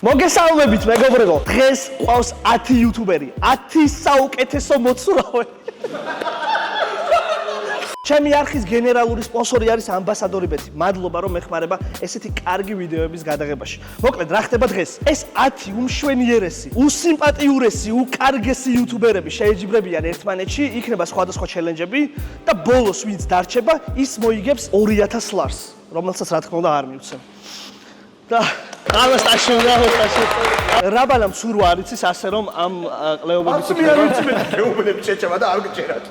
მოგესალმებით მეგობრებო, დღეს ყავს 10 იუთუბერი, 10 საუკეთესო მოცურავე. ჩემი არხის გენერალური სპონსორი არის ამბასადორი ბეთი. მადლობა რომ მეხმარება ესეთი კარგი ვიდეოების გადაღებაში. მოკლედ რა ხდება დღეს? ეს 10 უმშვენიერესი, უსიმპატიურესი, უკარგესი იუთუბერები შეეჯიბრებიან ერთმანეთში, იქნება სხვადასხვა ჩელენჯები და ბოლოს ვინც დარჩება, ის მოიგებს 2000 ლარს, რომელსაც რა თქმა უნდა არ მივცემ. და ამასტაში რაბანამ სურვა არ იცის ასე რომ ამ ყლეობების მეუბნები შეჭება და არ გიჭერათ.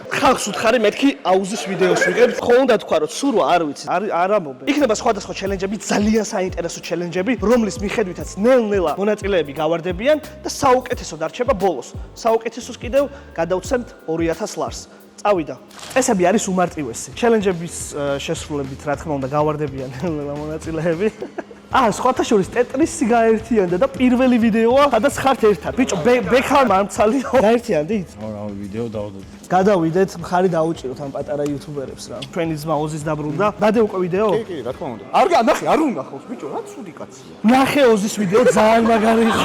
ხალხს უთხარი მეთქი აუზის ვიდეოს ვიგებ. ხო უნდა თქვა რომ სურვა არ ვიცი, არ ამობე. იქნება სხვადასხვა ჩელენჯები, ძალიან საინტერესო ჩელენჯები, რომლის მიხედვითაც ნელ-ნელა მონაწილეები გავარდებიან და საუკეთესო დარჩება ბოლოს. საუკეთესოს კიდევ გადავცემთ 2000 ლარს. წავიდა. ესები არის უმარტივესი. ჩელენჯების შესრულებით რა თქმა უნდა გავარდებიან ნელ-ნელა მონაწილეები. სხვათა შორის ტეტრისი გაერთიანდა და პირველი ვიდეოა, სადაც ხართ ერთად. ბიჭო, ბექა მარცალიო. გაერთიანდით? რა ვიდეო დავდოთ. გადავიდეთ, მხარი დაუჭიროთ ამ პატარა იუთუბერებს რა. ჩვენი ძმა ოზის დაბრუნდა. დადე უკვე ვიდეო? კი, რა თქმა უნდა. ნახე, არ უნახავს, ბიჭო, რა ცუდი კაცია. ნახე ოზის ვიდეო, ძალიან მაგარი იყო.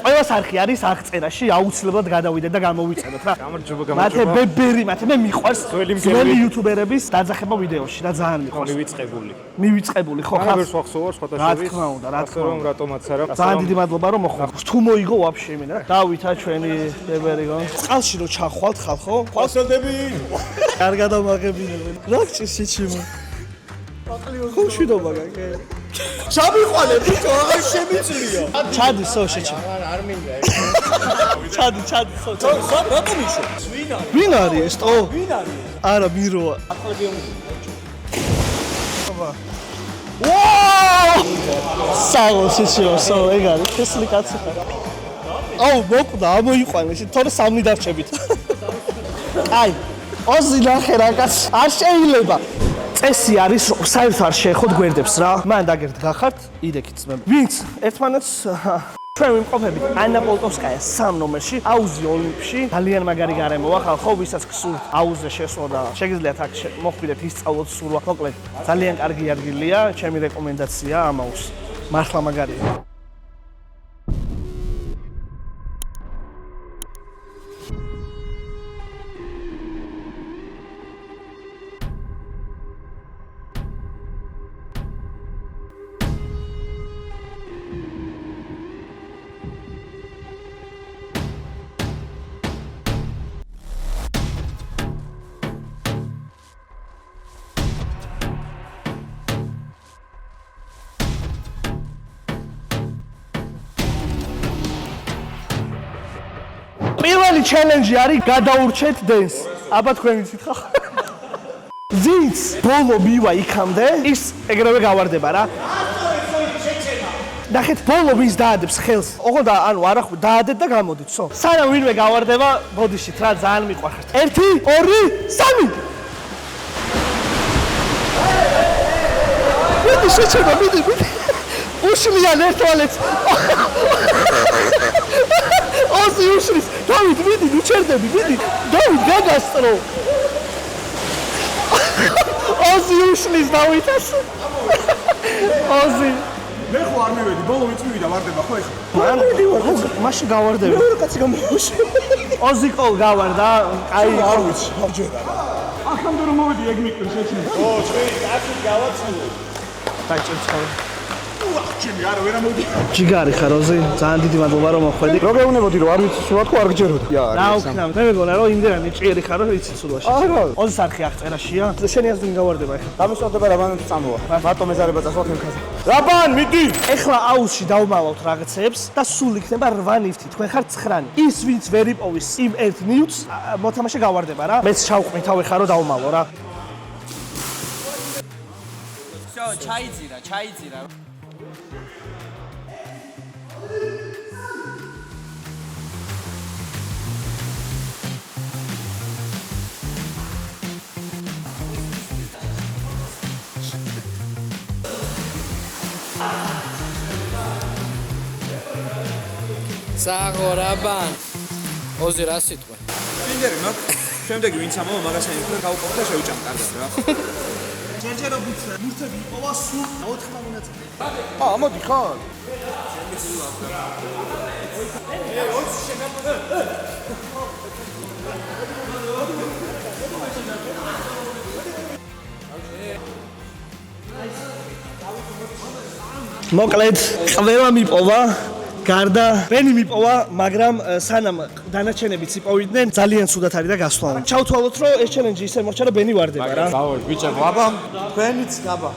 ყველას არხი არის აღწერაში, აუცილებლად გადავიდეთ და გამოვიწეროთ რა. გამარჯობა. მათე მე მიყვარს ძველი იუთუბერების დაძახება ვიდეოში და ძალიან მიყვარს. მივიწყებული ხო ხარ? ვერ სხვახსოვარ სხვათა რა შორის. თქმა უნდა, რა თქმა რომ რატომაც არა. ძალიან დიდი მადლობა რომ მოხვდით. თუ მოიგო ვაფშე იმენა. დავითა ჩვენი დებერი გონ. წყალში რო ჩახვალთ ხალხო? ყალსადები. კარგად ამაღებინებენ. რა გჭირს შეჩიმო? ხო შვიდობა გაკე. ჩამიყვანე ბიჭო, აღარ შემიძლია. ჩადი სო შეჩიმო. არ მინდა. ჩადი სო. რატომ ისო? ვინ არის ეს ტო? ვინ არის? არა მიროა. საო შეჩიმო, სო ეგ არის თესლი კაცი. აუ მოკვდა, ამოიყვანე, თორე სამი დარჩებით. აი, ოზი ნახე რა კაცი, არ შეიძლება. წესი არის რომ საერთოდ არ შეეხოთ გვერდებს რა. მან დაგერთ გახართ, იდექით ძმები. ვინც ერთმანეთს ჩვენ ვიმყოფებით ანა პოლტოვსკაია 3 ნომერში, აუზი ოლიმპში. ძალიან მაგარი გარემოა ხალხო, ვისაც გსურთ აუზზე შესვლა და შეგიძლიათ აქ მოხვიდეთ, ისწავლოთ სურვა. მოკლედ, ძალიან კარგი ადგილია, ჩემი რეკომენდაცია ამ აუზს. მართლა მაგარია. პირველი ჩელენჯი არის გადაურჩეთ დენს. აბა თქვენ ვიცით ხო? ვინც ბოლო მივა იქამდე, ის ეგრევე გავარდება რა. ნახეთ ბოლო ვინც დაადებს ხელს. ოღონდ ანუ არა ხო დაადეთ და გამოდით, სო. სანამ ვინმე გავარდება, ბოდიშით რა ძალიან მიყვარხართ. 1 2 3 მიდი შეჩერდა, მიდი. უშლიან ერთვალეთს. ოზი უშლის, დავით მიდი, ნუ ჩერდები, მიდი. დავით გაგასწრო. ოზი უშლის დავითას. ოზი. მე ხო არ მივედი, ბოლო ვინც მივიდა ვარდება ხო ეხლა? არ მივედი, მაშინ გავარდები. რა კაცი გამოუშვი. ოზი ყოლ გავარდა, აი არ ვიცი, ამჯერა. ახამდე რომ მოვედი ეგ მიკრო შეჩნდა. ო, ჩვენი კაცი გავაცნო. დაიჭერცხავ. ჩემი არა ვერ ამოდი. ჯიგარი ხარ ოზი, ძალიან დიდი მადლობა რომ მოხვედი. რო გეუბნებოდი რომ არ ვიცი სულად ხო არ გჯეროდი. რა უქნა, მე მეგონა რომ იმდენად ჭიერი ხარ რომ იცი სულაში. არა. ოზის არხი აღწერაშია. შენი აზრით გავარდება ეხლა. დამისვავდება რაბანად წამოვა. მარტო მეზარება წასვლა თემქაზე. რაბან, მიდი. ეხლა აუზში დავმალავთ რაღაცებს და სულ იქნება 8 ნივთი. თქვენ ხართ 9. ის ვინც ვერ იპოვის იმ 1 ნივთს, მოთამაშე გავარდება რა. მეც ჩავყვითავ ეხლა რომ დავმალო რა. всё, ჩაიძირა. საღორაბან. ოზი რა სიტყვა? ფინდერი მაგ. შემდეგი ვინც ამავა მაგას აიქნა გავუყოფ და შევჭამ კარგად რა. ჯერჯერობით მურთები იპოვა სულ 4 მონაწილე. მოდი ხან. მოკლედ, ყველა მიპოვა. გარდა ბენი მიპოვა, მაგრამ სანამ დანარჩენებიც იპოვიდნენ, ძალიან ცუდად არის და გასვლავენ. ჩავთვალოთ, რომ ეს ჩელენჯი ისე მორჩა, რომ ბენი ვარდება რა. დავარ ბიჭებო, აბა ბენიც გაბა.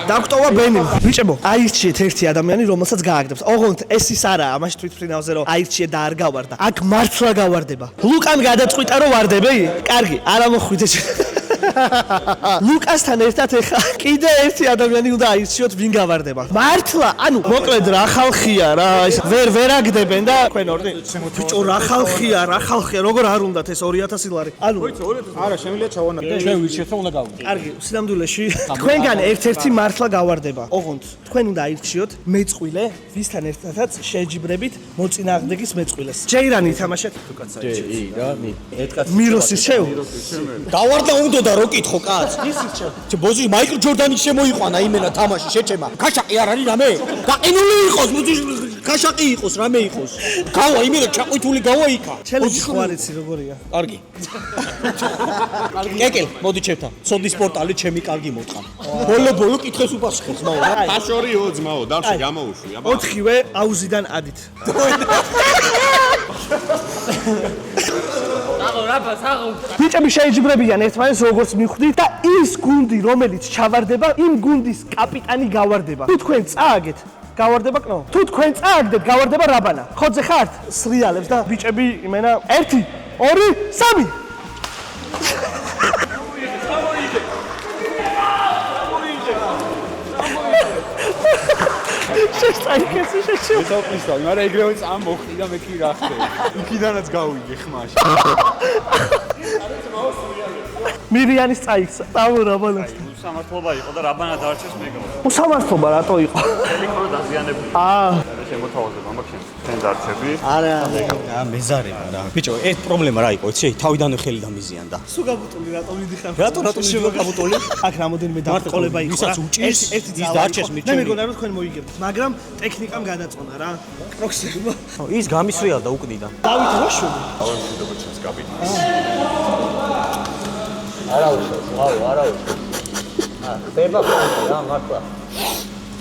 დაგტოვა ბენი. ბიჭებო, აირჩიეთ ერთი ადამიანი, რომელსაც გააგდებს. ოღონდ ეს ის არაა, ამაში თვითფრინავზე რომ აირჩიე და არ გავარდა. აქ მართლა გავარდება. ლუკამ გადაწყვიტა რომ ვარდები? კარგი, არა მოხვიდე. ლუკასთან ერთად ეხა კიდე ერთი ადამიანი უნდა აირჩიოთ, ვინ გავარდება. მართლა, ანუ მოკლედ რა ხალხია რა, ეს ვერ აგდებენ და თქვენ ორდი. ბიჭო, რა ხალხია, როგორ არ უნდათ ეს 2000 ლარი. ანუ არა, შემიძლია ჩავანადე. ჩვენ ვირჩიეთ რომ უნდა გავიდეთ. კარგი, სინამდვილეში თქვენგან ერთ-ერთი მართლა გავარდება. ოღონდ თქვენ უნდა აირჩიოთ მეწყვილე, ვისთან ერთადაც შეჯიბრებით მოწინააღმდეგის მეწყვილეს. ჯეირანი ითამაშეთ თუ კაცი. ჯეირანი. ერთ კაცი. მიროსის შევ. დავარდა უნდა და რო კითხო კაც. ისიც შევ. ბოზი მაიკლ ჯორდანი შემოიყვანა იმენა თამაში შეჩემა. ქაშაყი არ არის რამე? გაყინული იყოს, ქაშაყი იყოს, რამე იყოს. გავა იმენა ჩაყვითული გავა იქა. ჩელენჯი ხო არ იცი როგორია. კარგი. კეკელ, მოდი ჩემთან. სოდის პორტალი ჩემი კარგი მოტყან. ბოლო კითხეს უპასუხებს მაო. ფაშორიო ძმაო, დავში გამოუშვი, აბა. 4-ვე აუზიდან ადით. ბიჭები შეიჯიბრებიან ერთმანეთს როგორც მივხვდით და ის გუნდი რომელიც ჩავარდება, იმ გუნდის კაპიტანი გავარდება. თუ თქვენ წააგეთ, გავარდება კნო. თუ თქვენ წააგდეთ, გავარდება რაბანა. ხოძე ხართ? სრიალებს და ბიჭები იმენა 1 2 3 შეშტაიქესი შეშო. ვიტყვის, მაგრამ ეგრევე წამოხდი და მე კი რა ხდე. იქიდანაც გავიგე ხმაში. მირიანის წაიქცა. დავო რაბანას. სამართლობა იყო და რაბანა დაარჩეს მეგობრად. უსამართლობა რატო იყო? ტელეკორო დაზიანებული. შემოთავაზებ ამბაქს ჩვენ დარჩები. არა, მეზარება რა. ბიჭო, ეს პრობლემა რა იყო, იცი? თავიდანვე ხელი დამიზიანდა. სულ გაბუტული რატო მიდიხარ? რატო გაბუტული? აქ რამოდენიმე დაწყოლება იყო. ვისაც უჭირს, ერთი ის დარჩეს მე მიჩვენი. მეგონა რომ თქვენ მოიგებთ, მაგრამ ტექნიკამ გადაწონა რა. პროქსება. ის გამისრიალდა უკნიდან. დავით როშვილი. ხდება ხოლმე რა, მართლა.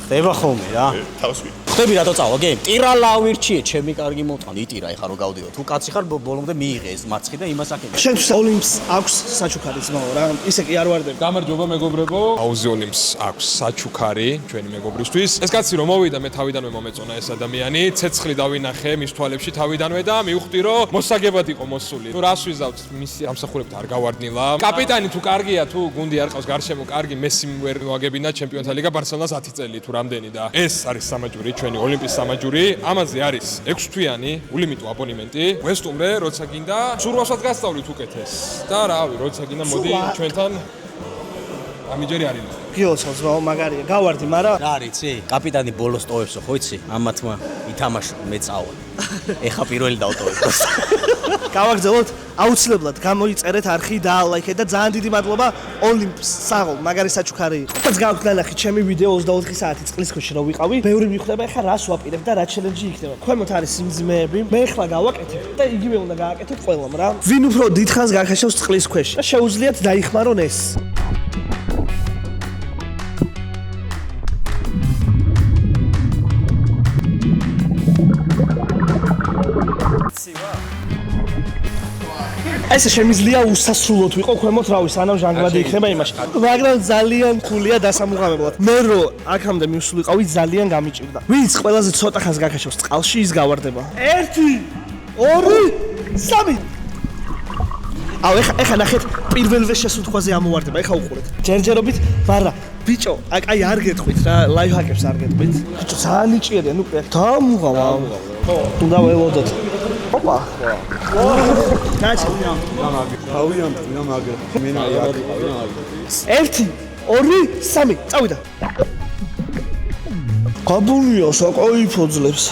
ხდება ხოლმე რა. თავსვი. ხდები რატო წავა გემ? ტირალა ავირჩიე, ჩემი კარგი მოტყან, იტირა ეხა რო გავდიო. თუ კაცი ხარ, ბოლომდე მიიღე ეს მარცხი და იმას აკეთე. შენთვის ოლიმპს აქვს საჩუქარი ძმაო რა. ისე კი არ ვარდები. გამარჯობა მეგობრებო. აუზიონიმს აქვს საჩუქარი ჩვენი მეგობრისთვის. ეს კაცი რომ მოვიდა, მე თავიდანვე მომეწონა ეს ადამიანი. ცეცხლი დავინახე მის თვალებში თავიდანვე და მივხვდი რომ მოსაგებად იყო მოსული. თუ რას ვიზავთ, მისი ამსახურებთ არ გავარდნილა. კაპიტანი თუ კარგია, თუ გუნდი არ ყავს გარშემო კარგი, მესი ვერ ვაგებინა ჩემპიონთა ლიგა ბარსელონას 10 წელი თუ რამდენი და ეს არის სამაჯური ჩვენი ოლიმპის სამაჯური. ამაზე არის 6 თვიანი ულიმიტო აბონემენტი. ვესტუმრე, როცა გინდა, სურვასაც გასწავლით უკეთეს. და რავი, როცა გინდა მოდი ჩვენთან ამიჯერი არის. გიოცავს ზაო მაგარია. გავარდი, მაგრამ რა არის, იცი? კაპიტანი ბოლოს ტოვებსო, ხო იცი? ამათმა ითამაშო, მე წავა. ეხა პირველი დავტოვებ. გავაგზავნოთ აუცილებლად გამოიწერეთ არხი და ლაიქეთ და ძალიან დიდი მადლობა ოლიმპს საღოლ მაგარი საჩუქარი იყო. რაც გაქვთ ნანახი ჩემი ვიდეო 24 საათი წყლის ქვეშ რო ვიყავი. ბევრი მიხვდება ეხლა რას ვაპირებ და რა ჩელენჯი იქნება. ქვემოთ არის სიმძიმეები. მე ეხლა გავაკეთებ და იგივე უნდა გააკეთოთ ყველამ რა. ვინ უფრო დიდხანს გახაშავს წყლის ქვეშ და შეუძლიათ დაიხმარონ ეს. ეს შემიძლია უსასრულოდ ვიყო ქვემოთ რავი სანამ ჟანგბადი იქნება იმაში მაგრამ ძალიან ხულია დასამუღამებლად მე რო აქამდე მივსულიყავი ძალიან გამიჭირდა ვინც ყველაზე ცოტა ხანს გაქაშავს წყალში ის გავარდება 1 2 3 აუ ეხა ნახეთ პირველვე შესუთხვაზე ამოვარდება ეხა უყურეთ ჯერჯერობით ვარა ბიჭო აი არ გეტყვით რა ლაიფჰაკებს არ გეტყვით ბიჭო ძალიან იჭიერია ნუ დამუღავა ხო უნდა ველოდოთ ოპა კაცი თავიან მაგ მენა აქ 1 2 3 წავიდა გაბუნია საკაიფო ძლებს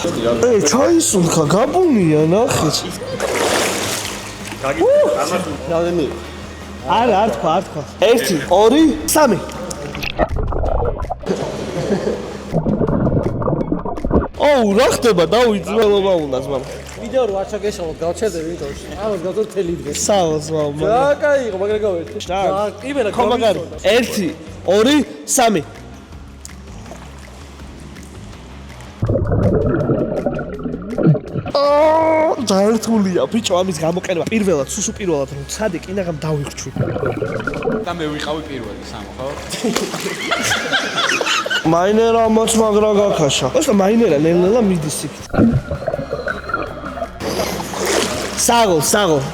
ჩაისუნხა გაბუნია ნახეთ არა, არ თქვა. 1 2 3 ოუ, რა ხდება? დავიძველობა უნდა ზმამ. ვიდეო რო არ ჩაგეშალოთ, გავჩერდები ვიდეოში. ამას გავწევ თელი დღე. საო ზმამ. რა кайიღო, მაგრამ გავერთე. რა? იმენა ხო მაგარი. 1 2 3 დაერთულია ბიჭო ამის გამოყენება პირველად სუსუ პირველად რომ ცადე კინაღამ დავიხრჩვი და მე ვიყავი პირველი სამო ხო? მაინერა მოც მაგრა გაქაშა ოსტა მაინერა ნელ-ნელა მიდის იქით საღო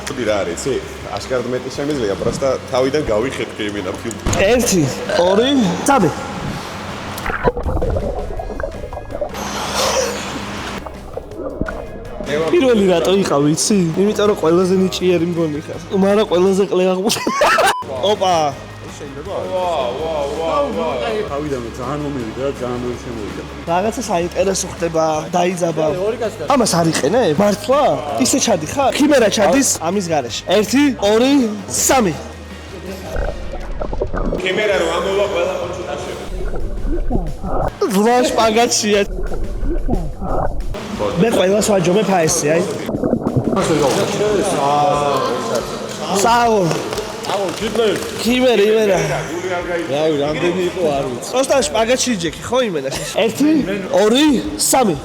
ხოდი რა არის იცი აშკარად მეტი შემიძლია პროსტა თავიდან გავიხეთქი იმენა ფილმი 1 2 3 პირველი რატო იყავი იცი? იმიტომ რომ ყველაზე ნიჭიერი მგონი ხარ. მაგრამ ყველაზე ყლე აღმოჩნდა. ოპა. თავიდანვე ძალიან მომივიდა და ძალიან ვერ შემოვიდა. რაღაცა საინტერესო ხდება, დაიძაბა. ამას არ იყენე? მართლა? ისე ჩადიხარ? ქიმერა ჩადის ამის გარეშე. 1 2 3 ქიმერა რომ ამოვა ყველა კონსულტაცია. ზღვა შპაგატშია. მე ყველას ვაჯობებ აესე, აი. საო. ქიმერა. რავი, რამდენი იყო არ ვიცი. პროსტა შპაგატში იჯექი, ხო იმენა? 1 2 3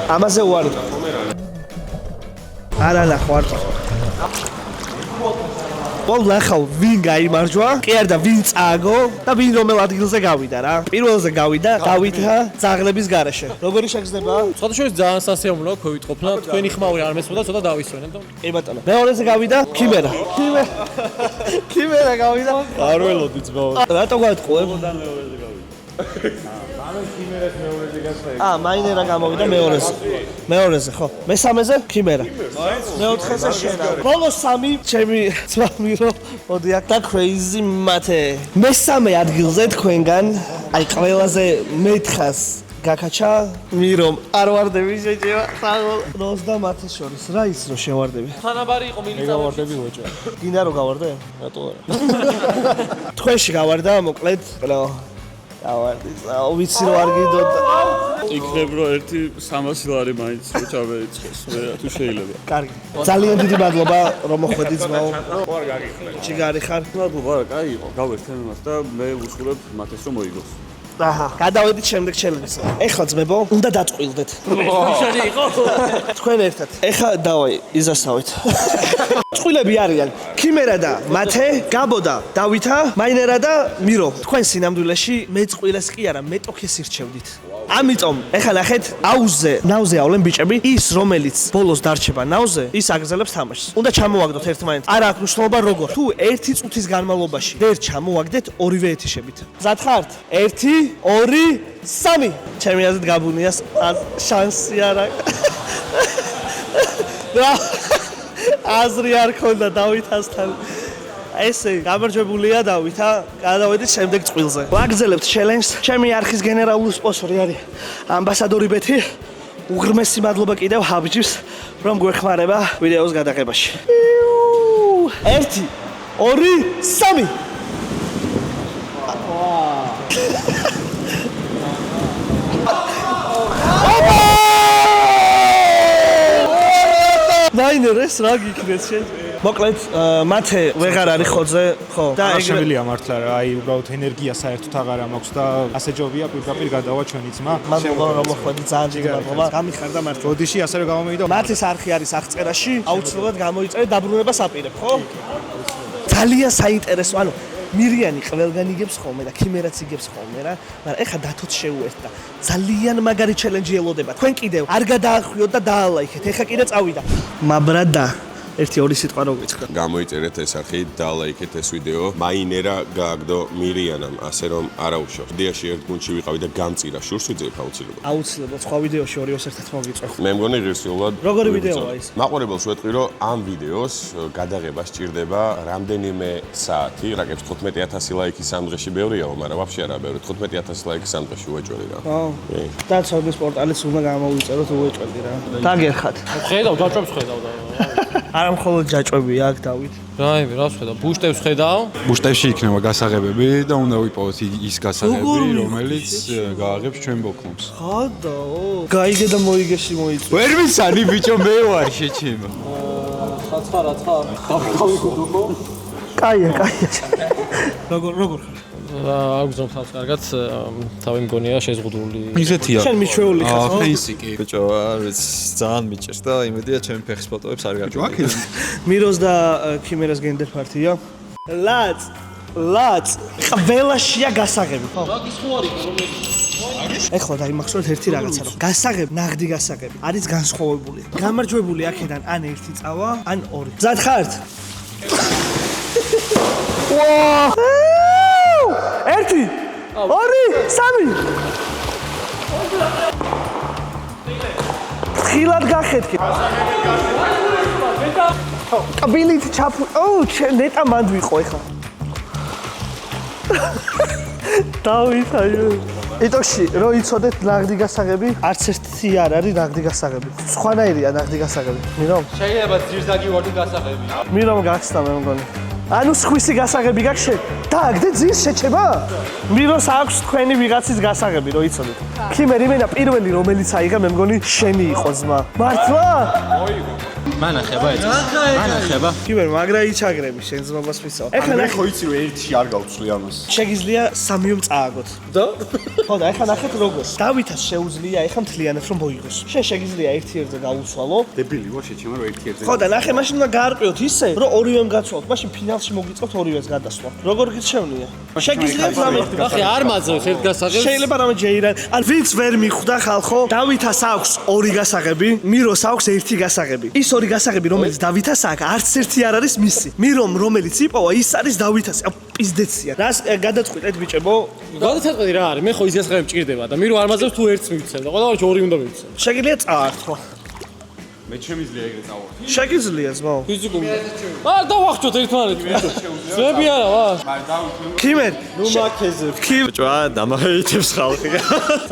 ამაზე უარი. არა, ნახوار. ბოლ ნახავ ვინ გაიმარჯვა, კი არა და ვინ წააგო და ვინ რომელ ადგილზე გავიდა რა. პირველზე გავიდა დავითა ძაღლების გარეშე. როგორი შეგრძნება? სხვადასხვა ძალიან სასიამოვნოა ქვევით ყოფნა. თქვენი ხმაური არ მესმოდა, ცოტა დავისვენებ და კი ბატონო. მეორეზე გავიდა ქიმერა. ქიმერა გავიდა. არ ველოდი ძმაო. რატო გატყუებ? მაინერა გამოვიდა მეორეზე ხო მესამეზე ქიმერა მეოთხეზე შენა ბოლოს 3 ჩემი ძმამირო მოდი აქ და crazy mate მესამე ადგილზე თქვენგან აი ყველაზე მეთხას გაკაჩა მირომ არ ვარდები შეჭება საღოლ 30 შორის რა ის რო შევარდები თანაბარი იყო მილიტარი გავარდები ვეჭა გინდა რო გავარდე რატო არა თქვენში გავარდა მოკლედ რა გავარდი ვიცი რო არ გიდოდა იქნებ რომ ერთი 300 ლარი მაინც რო ჩავერიცხეს მე თუ შეიძლება კარგი ძალიან დიდი მადლობა რომ მოხვედი ძმაო არ გაგიხმე ჩიგარი ხარ მადლობა რა კაი იყო გავერთე იმას და მე ვუსურებ მათეს რომ მოიგოს აჰა გადავედით შემდეგ ჩელენჯზე ეხლა ძმებო უნდა დაწყვილდეთ ნიშანი იყო თქვენ ერთად ეხლა დავაი იზასავით წყვილები არიან ქიმერა და მათე გაბო და დავითა მაინერა და მირო თქვენ სინამდვილეში მე წყვილეს კი არა მეტოქეს ირჩევდით ამიტომ ეხლა ნახეთ ნაუზე ავლენ ბიჭები ის რომელიც ბოლოს დარჩება ნაუზე ის აგრძელებს თამაშს უნდა ჩამოვაგდოთ ერთმანეთს არა აქვს მნიშვნელობა როგორ თუ 1 წუთის განმავლობაში ვერ ჩამოვაგდეთ ორივე ეთიშებით მზად ხართ 1 2 3 ჩემი აზრით გაბუნიას შანსი არა აზრი არ ქონდა დავითასთან ესე გამარჯვებულია დავითა გადავედით შემდეგ წყვილზე ვაგრძელებთ ჩელენჯს ჩემი არხის გენერალური სპონსორი არის ამბასადორი ბეთი უღრმესი მადლობა კიდევ ჰაბჯის რომ გვეხმარება ვიდეოს გადაღებაში 1 2 3 მაინერეს რა გიქნეს შენ მოკლედ მათე ვეღარ არის ხოძე ხო და შევილია მართლა რა აი უბრალოდ ენერგია საერთოდ აღარ მაქვს და ასე ჯობია პირდაპირ გადავა ჩვენი ძმა მადლობა რომ მოხვედი ძალიან დიდი მადლობა გამიხარდა მართლა ბოდიში ასევე გამომივიდა მათეს არხი არის აღწერაში აუცილებლად გამოიწერე დაბრუნებას აპირებ ხო ძალიან საინტერესო ანუ მირიანი ყველგან იგებს ხოლმე და ქიმერაც იგებს ხოლმე რა მაგრამ ეხა დათოც შეუერთდა ძალიან მაგარი ჩელენჯი ელოდება თქვენ კიდევ არ გადაახვიოთ და დაალაიქეთ ეხა კიდე წავიდა მაბრადა 1-2 სიტყვა რო გიცხდა გამოიწერეთ ეს არხი დაალაიქეთ ეს ვიდეო მაინერა გააგდო მირიანამ ასე რომ არაუშავს ვიდეოში ერთ გუნდში ვიყავი და გამწირა შურს ვიძებ აუცილებლად სხვა ვიდეოში ორივეს ერთად მოგიწევ მე მგონი ღირსეულად როგორი ვიდეოა ის მაყურებელს ვეტყვი რომ ამ ვიდეოს გადაღება სჭირდება რამდენიმე საათი რაკეთებ 15000 ლაიქი სამ დღეში ბევრიაო მაგრამ ვაფშე არა ბევრი 15000 ლაიქი სამ დღეში უეჭველი რა და ცოდნის პორტალიც უნდა გამოვიწეროთ უეჭველი რა დაგერხათ ხედავ დაჭობს ხედავ და არა მხოლოდ ჯაჭვებია აქ დავით. რაიმე, რა ვხედავ? ბუშტებს ხედავ? ბუშტებში იქნება გასაღებები და უნდა ვიპოვოთ ის გასაღები, რომელიც გააღებს ჩვენ ბოქლომს. ხადაო. გაიგე და მოიგეში მოიწვე. ვერ ვიცანი ბიჭო, მე ვარ შეჩემა. ხაცხარა ცხა. გავიგოთ ხო? კაია. როგორ ხარ? აგზომ ხავს კარგად, თავი მგონია შეზღუდული. ისეთია. შენ მიჩვეული ხარ, ხო? ფეისიკი. ბიჭო, არის ძალიან მიჭერს და იმედია ჩემი ფეხის ფოტოებს არ გაგვიყვანო. მიროს და ქიმერას გენდერ პარტია. ლაც. ყველაშია გასაღები. მაგის ხო არის რომელიც ეხლა დაიმახსოვრეთ ერთი რაღაცა, რომ გასაღები, ნაღდი გასაღები არის განსხვავებული. გამარჯვებული აქედან ან ერთი წავა, ან ორი. მზად ხართ? ვა! ერთი, ორი, სამი. ხილად გახეთქი. კაბილით ჩაფუ. ნეტა მანდ ვიყო ეხლა. დავით აიო. იტოში რო იცოდეთ ნაღდი გასაღები, არც ერთი არ არის ნაღდი გასაღები. სხვანაირია ნაღდი გასაღები. მირომ? შეიძლება ძირს დაგივარდი გასაღები. მირომ გახსნა მე მგონი. ანუ სხვისი გასაღები გაქვს შენ? დააგდე ძირს შეჩება? მიროს აქვს თქვენი ვიღაცის გასაღები, რო იცოდეთ. ქიმერ იმენა პირველი რომელიც აიღა მე მგონი შენი იყო ზმა. მართლა? მანახება ეს. მანახება. ქიმერ მაგრა იჩაგრები შენ ზმობას ვისაო. ეხლა მე ხო იცი რომ ერთი არ გავცვლი ამას. შეგიძლია სამიომ წააგოთ. და? ხო და ეხლა ნახეთ როგორ. დავითას შეუძლია ეხლა მთლიანად რომ მოიგოს. შენ შეგიძლია ერთი ერთზე გაუცვალო. დებილი ვარ შეჩემა რომ ერთი ერთზე. ხო და ნახე მაშინ უნდა გაარკვიოთ ისე, რომ ორივემ გაცვალოთ. მაშინ ფინალში მოგიწევთ ორივეს გადასვლა. როგორ გიჩვენია? შეგიძლიათ რამე. ახლა არ მაძლევს ერთ გასაღებს. შეიძლება რამე ჯეირან. ან ვინც ვერ მიხვდა ხალხო, დავითას აქვს ორი გასაღები, მიროს აქვს ერთი გასაღები. ის ორი გასაღები რომელიც დავითას აქვს, არც ერთი არ არის მისი. მირომ რომელიც იპოვა, ის არის დავითას. პიზდეცია. რას გადაწყვიტეთ ბიჭებო? გადაწყვეტი რა არის? მე ხო ის გასაღები მჭირდება და მირო არ მაძლევს თუ ერთს მივცემ და ყველაფერში ორი უნდა მივცემ. შეგიძლია წაართ ხო? მე შემიძლია ეგრე წავარ. შეგიძლია ზმო. ფიზიკუმ. არ დავახჭოთ ერთმანეთს ბიჭო. ძები არა ვა. ქიმერ, ნუ მაქეზებ. ბიჭო, დამაიჭებს ხალხი.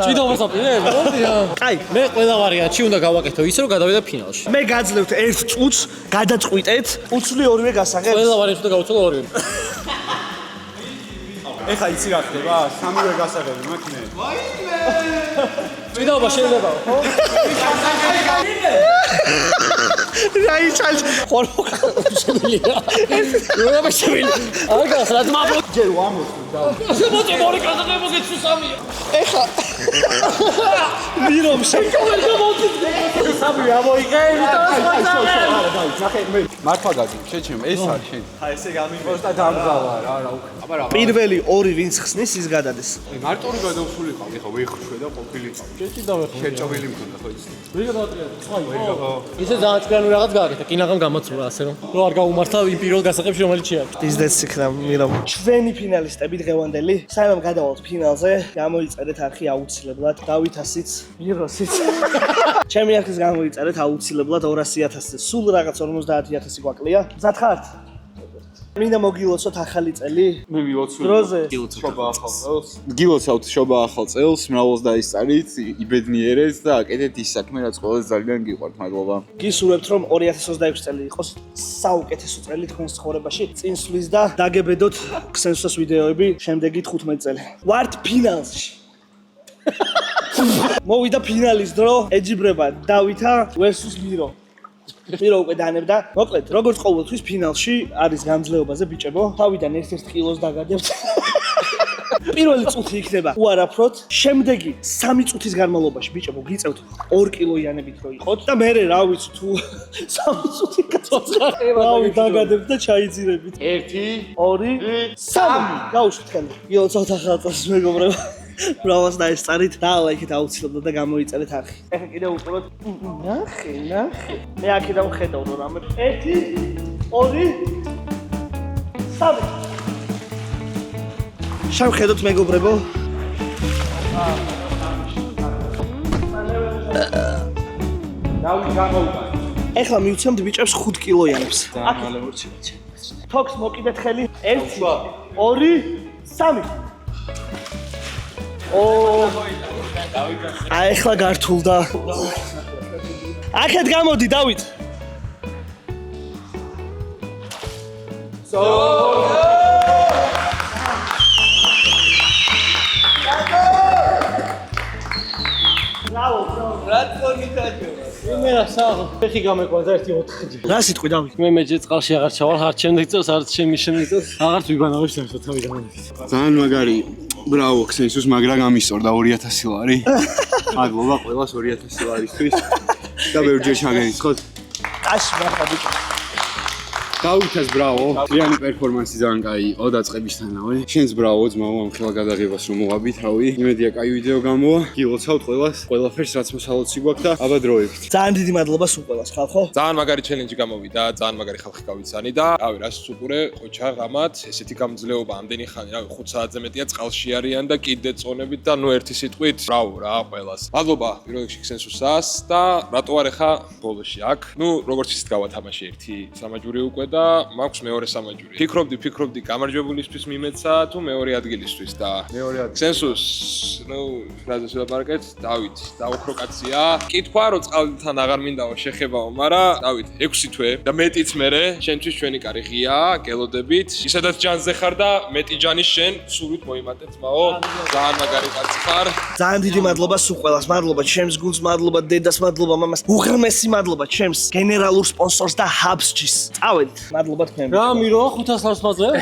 ჭიდობას აპირებ? მოდი რა. კაი, მე ყველა ვარიანტში უნდა გავაკეთო ისე რომ გადავიდე ფინალში. მე გაძლევთ ერთ წუთს, გადაწყვიტეთ, უცვლი ორივე გასაღებს. ყველა ვარიანტში უნდა გავუცვალო ორივე. ეხა იცი რა ხდება? სამივე გასაღები მაქვს მე. ჭიდაობა შეიძლება ხო? რაიჩალ ხორბო შემილია. რა შემილია? არ გასრა ძმაბო. ჯერ ვამოწმ და. შემოწე მორი გასაღები მოგეცი სამია. ეხა მირომ შეკავენ გამოვწე. სამი ამოიღე, ნახე მე მართლა გაგი შეჩემ ეს არის შენ. აი ესე გამიგოს და დამგავა რა უკ. აბა რა. პირველი ორი ვინც ხსნის ის გადადეს. მარტორი გადავსულიყავ, ეხა ვიხრშვე და ყოფილიყავ. შეჭობილი მქონდა ხო იცი. ვიღა დაატრია. ისე ძალიან ჭკვიანი რაღაც გააკეთა, კინაღამ გამოცურა ასე რომ არ გაუმართა იმ პირველ გასაღებში რომელიც შეარჩა. პიზდეც იქნა მირომ. ჩვენი ფინალისტები დღევანდელი, სანამ გადავალთ ფინალზე, გამოიწერეთ არხი აუცილებლად დავითასიც, მიროსიც. ჩემი არხის გამოიწერეთ აუცილებლად 200.000-ზე. სულ რაღაც 50.000 გვაკლია. მზად ხართ? მინდა მოგილოცოთ ახალი წელი. მე მილოცვი. დროზე. შობა ახალ წელს. გილოცავთ შობა ახალ წელს, მრავლს დაისწარით, იბედნიერეთ და აკეთეთ ის საქმე, რაც ყველაზე ძალიან გიყვართ. მადლობა. გისურვებთ რომ 2026 წელი იყოს საუკეთესო წელი თქვენს ცხოვრებაში. წინსვლის და დაგებედოთ ქსენსოს ვიდეოები შემდეგი 15 წელი. ვართ ფინალში. მოვიდა ფინალის დრო, ეჯიბრება დავითა versus მირო. მირო უკვე დანებდა. მოკლედ, როგორც ყოველთვის ფინალში არის გამძლეობაზე ბიჭებო. თავიდან ერთ-ერთ კილოს დაგადებთ. პირველი წუთი იქნება უარაფროდ, შემდეგი 3 წუთის განმავლობაში ბიჭებო გიწევთ 2 კილოიანებით რო იყოთ და მე რა ვიცი თუ 3 წუთი გაწოცხა. რავი დაგადებთ და ჩაიძირებით. 1 2 3 გავუშვით ხელი. გილოცავთ ახალ წელს მეგობრებო. ბრავოს დაესწარით და ლაიქით აუცილებლად და გამოიწერეთ არხი. ეხლა კიდევ უყუროთ. ნახე. მე აქედან ვხედავ რომ რამე 1 2 3 შევხედოთ მეგობრებო. დავი გამოვიდა. ეხლა მივცემთ ბიჭებს 5 კილოიანებს. აქ თოქს მოკიდეთ ხელი. 1 2 3 აი ეხლა გართულდა. აქეთ გამოდი დავით. იმენა საღო. ფეხი გამეკვადა ერთი 4-ჯერ. რა სიტყვი დავით? მე მეჯე წყალში აღარ ჩავალ, არც შემდეგ წელს, არც ჩემი შემდეგ წელს. აღარც ვიბანავებ სამშობლო თავი გამონებით. ძალიან მაგარი. ბრავო, ქსენსუს, მაგრამ გამისწორდა 2000 ლარი. მადლობა ყველას 2000 ლარისთვის. და ბევრჯერ ჩაგენცხოთ. აშ მახაბი. დავითას ბრავო, რიანი პერფორმანსი ძალიან კაი იყო დაწყებისთანავე. შენს ბრავო ძმაო ამ ხელა გადაღებას რომ მოღაბით, რავი. იმედია კაი ვიდეო გამოვა. გილოცავთ ყველას, ყველაფერს რაც მოსალოცი გვაქვს და აბა დროებით. ძალიან დიდი მადლობა სულ ყველას ხალხო. ძალიან მაგარი ჩელენჯი გამოვიდა, ძალიან მაგარი ხალხი გავიცანი და რავი, რას უყურე, ყოჩა ღამათ, ესეთი გამძლეობა ამდენი ხანი, რავი, 5 საათზე მეტია წყალში არიან და კიდე წონებით და ნუ ერთი სიტყვით, ბრავო რა ყველას. მადლობა პირველ რიგში ქსენსუსას და რატო არ ახა ბოლოში აქ. ნუ როგორც ისეთ გავათამაში ერთი სამაჯური უკვე და მაქვს მეორე სამაჯური. ფიქრობდი გამარჯვებულისთვის მიმეცა თუ მეორე ადგილისთვის და მეორე ადგილი. ქსენსუს, ნუ რაზე შევაპარაკეთ, დავით, დაუქრო კაცია. კითხვა რომ წყალთან აღარ მინდაო შეხებაო, მაგრამ დავით, 6 თვე და მეტიც მერე, შენთვის ჩვენი კარი ღია, გელოდებით. ისედაც ჯანზე ხარ და მეტი ჯანის შენ სულით მოიმატეთ, მაო. ძალიან მაგარი კაცი ხარ. ძალიან დიდი მადლობა სულ ყველას. მადლობა ჩემს გუნდს, მადლობა დედას, მადლობა მამას. უღრმესი მადლობა ჩემს გენერალურ სპონსორს და ჰაბსჯის. წავედით. მადლობა თქვენ. რა მირო 500 ლარს მაძლევ?